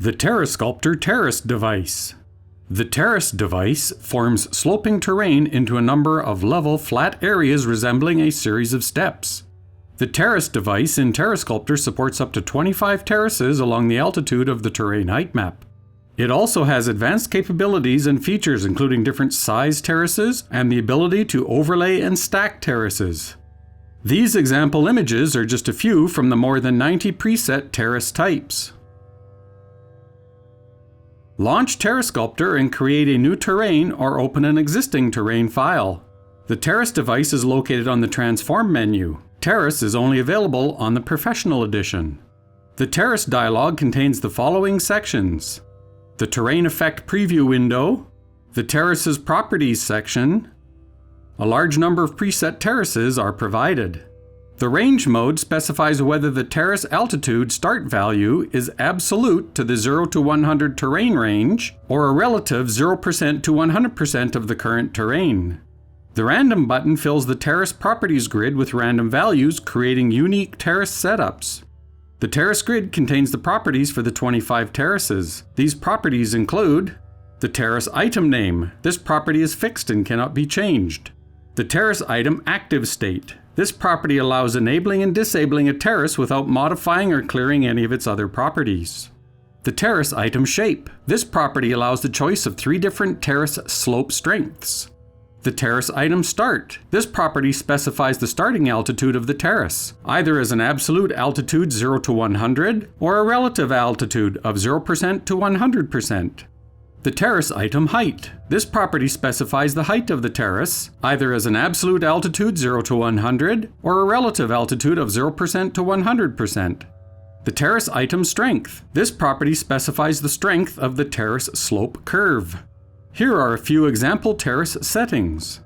The TerreSculptor Terrace device. The Terrace device forms sloping terrain into a number of level, flat areas resembling a series of steps. The Terrace device in TerreSculptor supports up to 25 terraces along the altitude of the terrain height map. It also has advanced capabilities and features including different size terraces and the ability to overlay and stack terraces. These example images are just a few from the more than 90 preset terrace types. Launch TerreSculptor and create a new terrain or open an existing terrain file. The Terrace device is located on the Transform menu. Terrace is only available on the Professional Edition. The Terrace dialog contains the following sections: the Terrain Effect Preview window, the Terrace's Properties section. A large number of preset terraces are provided. The Range mode specifies whether the terrace altitude start value is absolute to the 0 to 100 terrain range or a relative 0% to 100% of the current terrain. The Random button fills the terrace properties grid with random values, creating unique terrace setups. The terrace grid contains the properties for the 25 terraces. These properties include the terrace item name. This property is fixed and cannot be changed. The terrace item active state. This property allows enabling and disabling a terrace without modifying or clearing any of its other properties. The terrace item shape. This property allows the choice of 3 different terrace slope strengths. The terrace item start. This property specifies the starting altitude of the terrace, either as an absolute altitude 0 to 100 or a relative altitude of 0% to 100%. The terrace item height. This property specifies the height of the terrace, either as an absolute altitude 0 to 100 or a relative altitude of 0% to 100%. The terrace item strength. This property specifies the strength of the terrace slope curve. Here are a few example terrace settings.